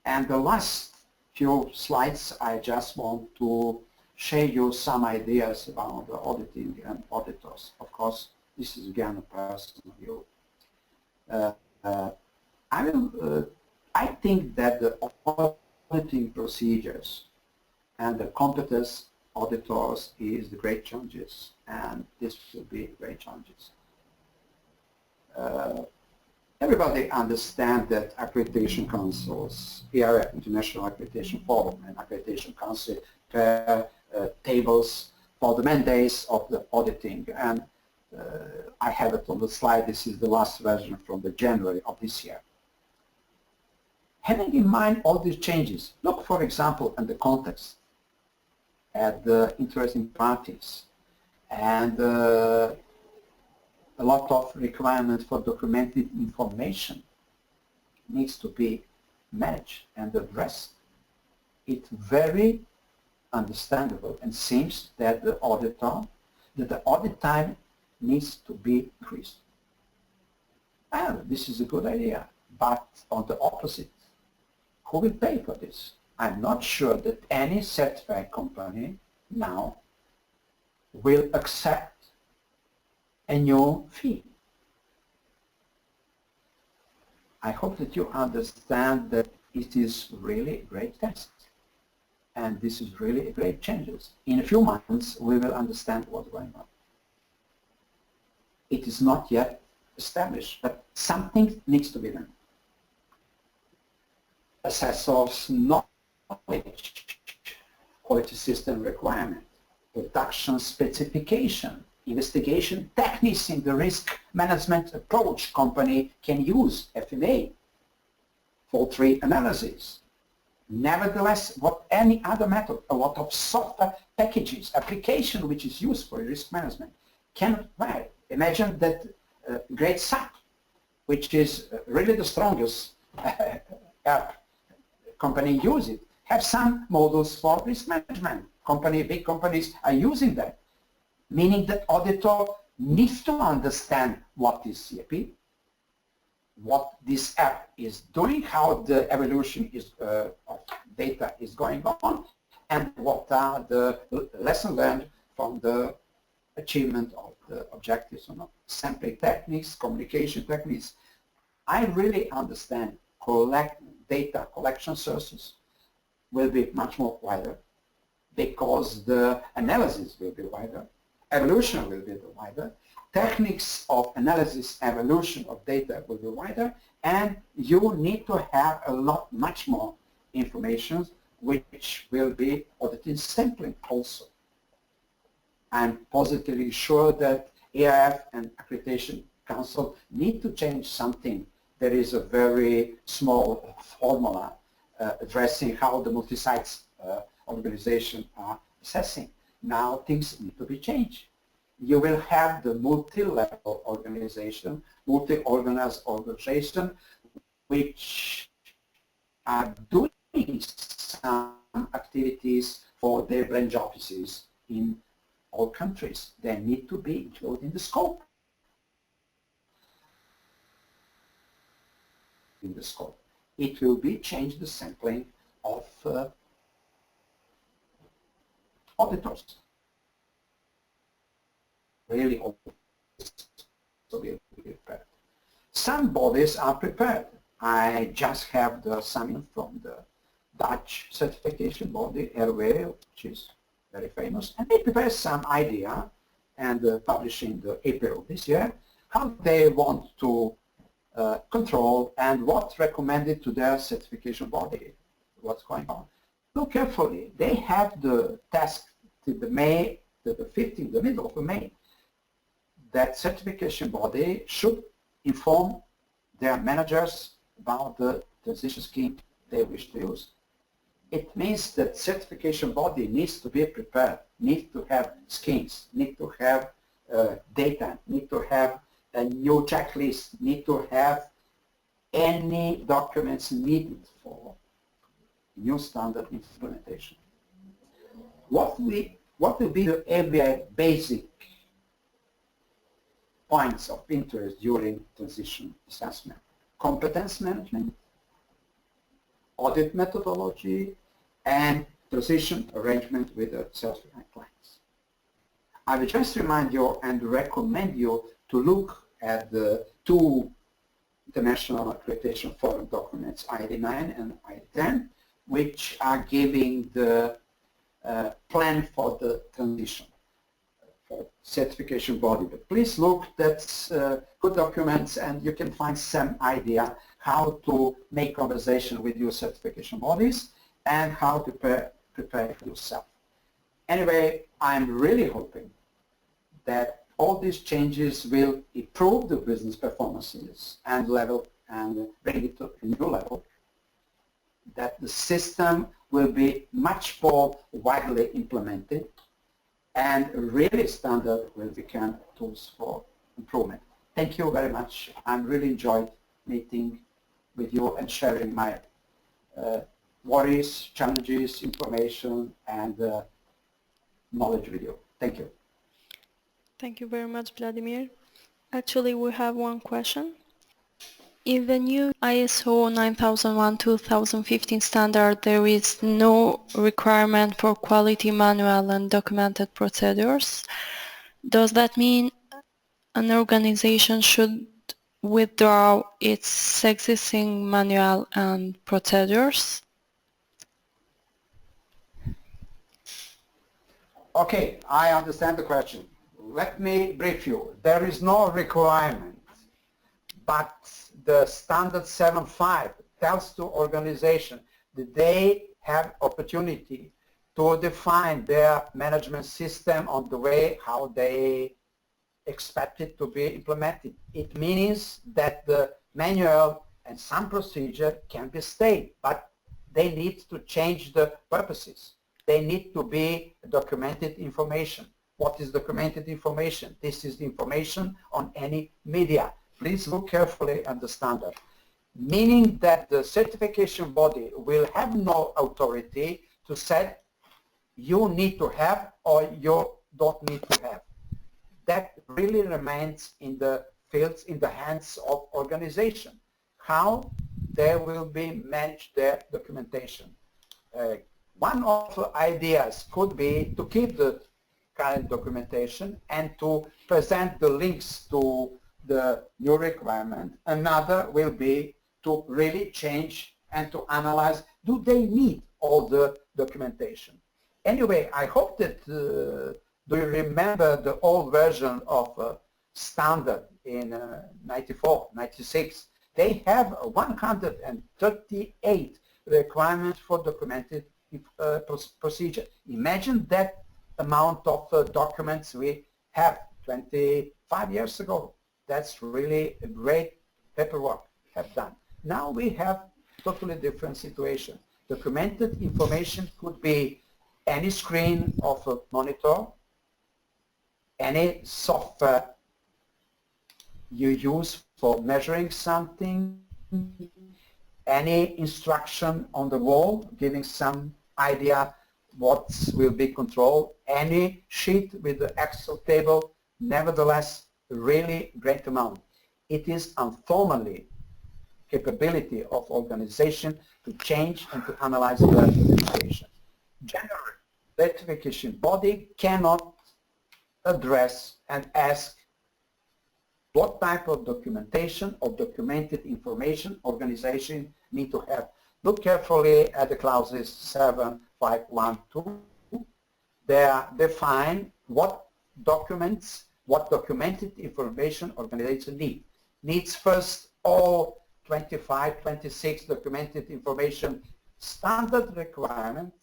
And the last few slides, I just want to share you some ideas about the auditing and auditors. Of course, this is again a personal view. I think that the auditing procedures and the competence auditors is the great challenges, and this will be great challenges. Everybody understands that accreditation councils, PRF, International Accreditation Forum, and Accreditation Council prepare tables for the mandates of the auditing, and I have it on the slide. This is the last version from the January of this year. Having in mind all these changes, look, for example, at the context, at the interesting parties, and a lot of requirements for documented information needs to be managed and addressed. It's very understandable and seems that the audit time needs to be increased. And this is a good idea, but on the opposite, who will pay for this? I'm not sure that any certified company now will accept a new fee. I hope that you understand that it is really a great test, and this is really a great changes. In a few months we will understand what's going on. It is not yet established, but something needs to be done. Assessors' knowledge quality system requirement, production specification, investigation techniques in the risk management approach company can use, FMA, fault tree analysis. Nevertheless, what any other method, a lot of software packages, application which is used for risk management cannot vary. Imagine that great SAP, which is really the strongest app company use it, have some models for risk management. Big companies are using that, meaning that auditor needs to understand what is CAP, what this app is doing, how the evolution is, of data is going on, and what are the lessons learned from the achievement of the objectives or not. Sampling techniques, communication techniques. I really understand data collection sources will be much more wider because the analysis will be wider, evolution will be wider, techniques of analysis, evolution of data will be wider, and you need to have much more information which will be auditing sampling also. I'm positively sure that AIF and Accreditation Council need to change something. There is a very small formula addressing how the multi-sites organization are assessing. Now things need to be changed. You will have the multi-level organization, multi-organized organization, which are doing some activities for their branch offices in all countries. They need to be included in the scope. It will be change the sampling of auditors. Really, so we are prepared. Some bodies are prepared. I just have the summing from the Dutch certification body, RW, which is very famous, and they prepare some idea and publish in the April this year how they want to control and what's recommended to their certification body, what's going on. Look carefully. They have the task to the May, the 15th, the middle of May, that certification body should inform their managers about the transition scheme they wish to use. It means that certification body needs to be prepared, needs to have schemes, needs to have data, needs to have a new checklist, need to have any documents needed for new standard implementation. What will be the area basic points of interest during transition assessment? Competence management, audit methodology, and transition arrangement with the certified clients. I will just remind you and recommend you to look at the two international accreditation forum documents, ID9 and ID10, which are giving the plan for the transition for certification body. But please look, that's good documents, and you can find some idea how to make conversation with your certification bodies and how to prepare yourself. Anyway, I'm really hoping that all these changes will improve the business performances and level and bring it to a new level, that the system will be much more widely implemented, and really standard will become tools for improvement. Thank you very much. I really enjoyed meeting with you and sharing my worries, challenges, information, and knowledge with you. Thank you. Thank you very much, Vladimir. Actually, we have one question. In the new ISO 9001-2015 standard, there is no requirement for quality manual and documented procedures. Does that mean an organization should withdraw its existing manual and procedures? Okay, I understand the question. Let me brief you. There is no requirement, but the standard 7.5 tells to organization that they have opportunity to define their management system on the way how they expect it to be implemented. It means that the manual and some procedure can be stayed, but they need to change the purposes. They need to be documented information. What is documented information? This is the information on any media. Please look carefully at the standard. Meaning that the certification body will have no authority to say you need to have or you don't need to have. That really remains in the fields, in the hands of organization. How they will be managed their documentation. One of the ideas could be to keep the current documentation and to present the links to the new requirement. Another will be to really change and to analyze, do they need all the documentation? Anyway, I hope that do you remember the old version of standard in 94, 96? They have 138 requirements for documented procedure. Imagine that amount of documents we have 25 years ago. That's really a great paperwork have done. Now we have totally different situation. Documented information could be any screen of a monitor, any software you use for measuring something, any instruction on the wall giving some idea what will be controlled, any sheet with the Excel table, nevertheless, really great amount. It is informally capability of organization to change and to analyze the documentation. Generally, the certification body cannot address and ask what type of documentation or documented information organization need to have. Look carefully at the clauses 7, 5, 1, 2. They define what documents, what documented information organization needs first all 25, 26 documented information standard requirements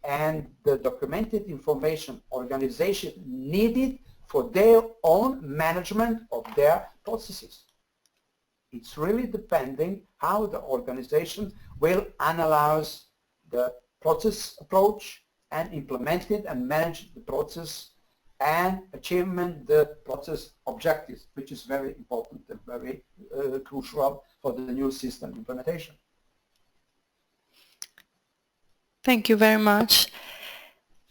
and the documented information organization needed for their own management of their processes. It's really depending how the organization will analyze the process approach and implement it and manage the process and achievement the process objectives, which is very important and very crucial for the new system implementation. Thank you very much.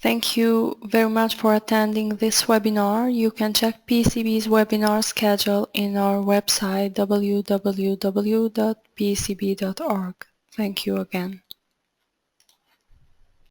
Thank you very much for attending this webinar. You can check PECB's webinar schedule in our website www.pecb.org. Thank you again.